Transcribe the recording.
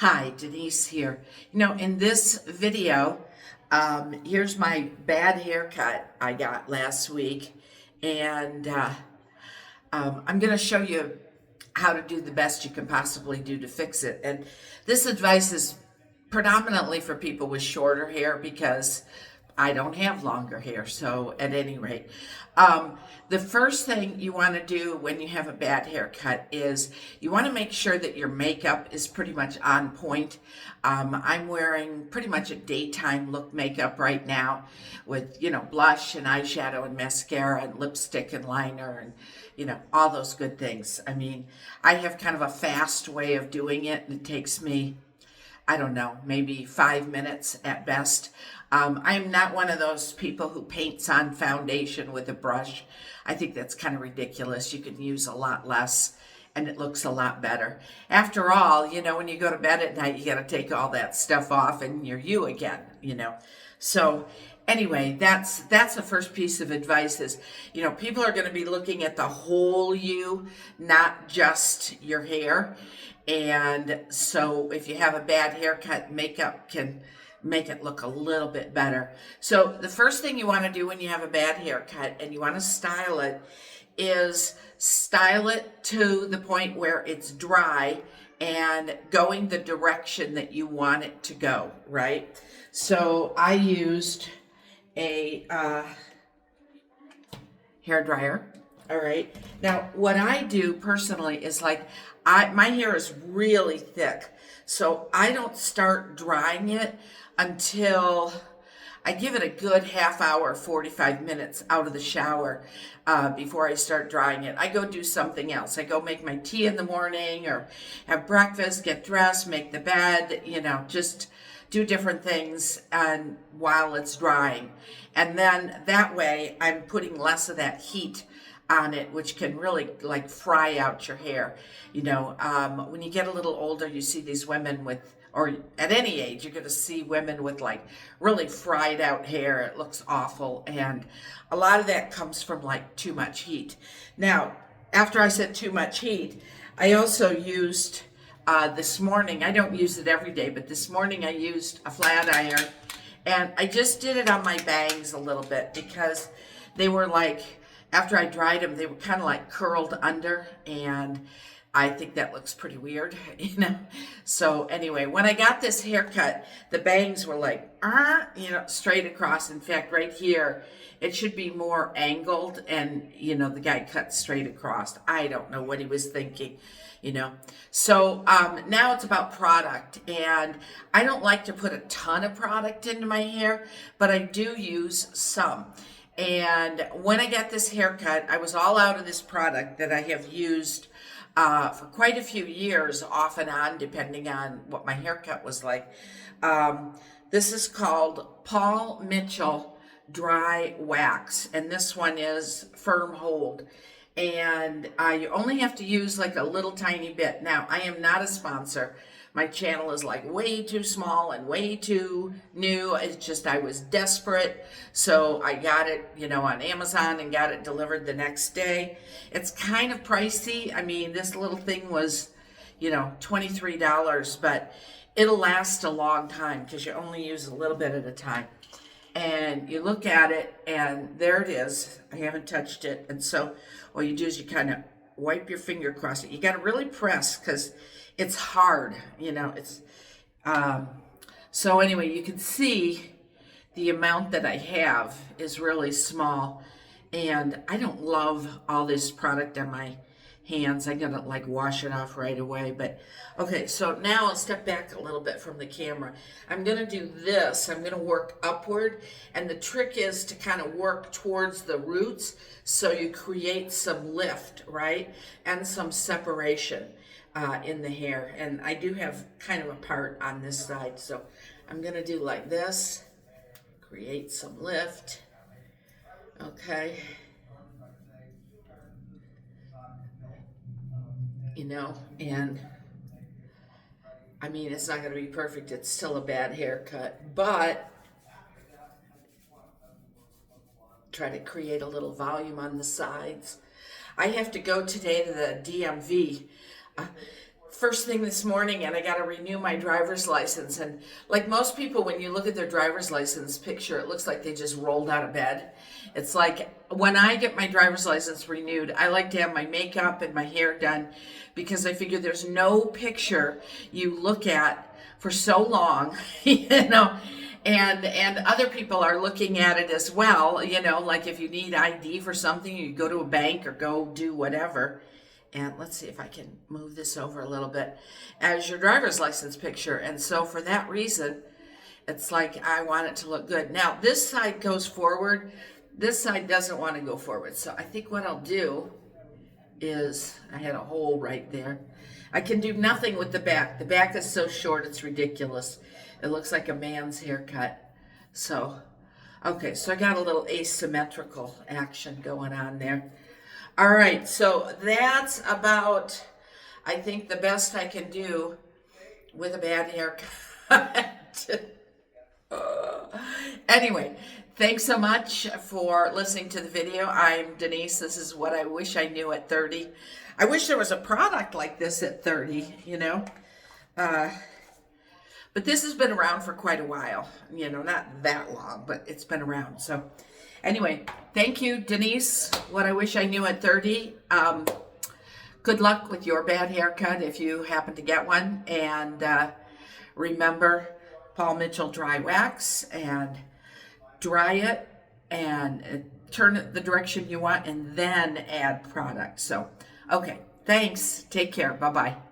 Hi, Denise here. In this video, here's my bad haircut I got last week, and I'm going to show you how to do the best you can possibly do to fix it. And this advice is predominantly for people with shorter hair because I don't have longer hair. So, at any rate, the first thing you want to do when you have a bad haircut is you want to make sure that your makeup is pretty much on point. I'm wearing pretty much a daytime look makeup right now with, blush and eyeshadow and mascara and lipstick and liner and, all those good things. I mean, I have kind of a fast way of doing it, and it takes me, I don't know, maybe 5 minutes at best. I'm not one of those people who paints on foundation with a brush. I think that's kind of ridiculous. You can use a lot less and it looks a lot better. After all, when you go to bed at night, you got to take all that stuff off and you're you again. So anyway, that's the first piece of advice is, people are going to be looking at the whole you, not just your hair. And so if you have a bad haircut, makeup can make it look a little bit better. So the first thing you want to do when you have a bad haircut and you want to style it is style it to the point where it's dry and going the direction that you want it to go, right? So I used a hair dryer. All right. Now, what I do personally is my hair is really thick, so I don't start drying it until I give it a good half hour, 45 minutes out of the shower before I start drying it. I go do something else. I go make my tea in the morning or have breakfast, get dressed, make the bed, just do different things and while it's drying. And then that way I'm putting less of that heat on it, which can really fry out your hair. When you get a little older, you see these women with, or at any age, you're going to see women with really fried out hair. It looks awful. And a lot of that comes from too much heat. Now, after I said too much heat, I also used this morning, I don't use it every day, but this morning I used a flat iron and I just did it on my bangs a little bit because they were after I dried them, they were kind of curled under, and I think that looks pretty weird, So anyway, when I got this haircut, the bangs were straight across. In fact, right here, it should be more angled, and, the guy cut straight across. I don't know what he was thinking, So now it's about product, and I don't like to put a ton of product into my hair, but I do use some. And when I got this haircut, I was all out of this product that I have used for quite a few years, off and on, depending on what my haircut was like. This is called Paul Mitchell Dry Wax, and this one is Firm Hold. And you only have to use a little tiny bit. Now, I am not a sponsor. My channel is way too small and way too new. It's just I was desperate. So I got it, on Amazon and got it delivered the next day. It's kind of pricey. I mean, this little thing was, $23, but it'll last a long time because you only use a little bit at a time. And you look at it and there it is. I haven't touched it. And so all you do is you kind of wipe your finger across it. You got to really press because it's hard, it's, so anyway, you can see the amount that I have is really small, and I don't love all this product on my hands. I gotta wash it off right away. But okay, so now I'll step back a little bit from the camera. I'm gonna do this. I'm gonna work upward, and the trick is to kind of work towards the roots so you create some lift, right, and some separation in the hair. And I do have kind of a part on this side, so I'm gonna do like this, create some lift. Okay, and I mean, it's not going to be perfect. It's still a bad haircut, but try to create a little volume on the sides. I have to go today to the DMV first thing this morning and I got to renew my driver's license. And like most people, when you look at their driver's license picture, it looks like they just rolled out of bed. It's like when I get my driver's license renewed, I like to have my makeup and my hair done because I figure there's no picture you look at for so long, and other people are looking at it as well, like if you need ID for something, you go to a bank or go do whatever. And let's see if I can move this over a little bit as your driver's license picture. And so for that reason, it's like I want it to look good. Now, this side goes forward. This side doesn't want to go forward. So I think what I'll do is, I had a hole right there. I can do nothing with the back. The back is so short, it's ridiculous. It looks like a man's haircut. So, okay, so I got a little asymmetrical action going on there. All right, so that's about, I think, the best I can do with a bad haircut. Anyway, thanks so much for listening to the video. I'm Denise. This is what I wish I knew at 30. I wish there was a product like this at 30, But this has been around for quite a while. Not that long, but it's been around. So anyway, thank you, Denise. What I wish I knew at 30. Good luck with your bad haircut if you happen to get one. And remember, Paul Mitchell Dry Wax, and dry it and turn it the direction you want and then add product. So, okay, thanks. Take care. Bye-bye.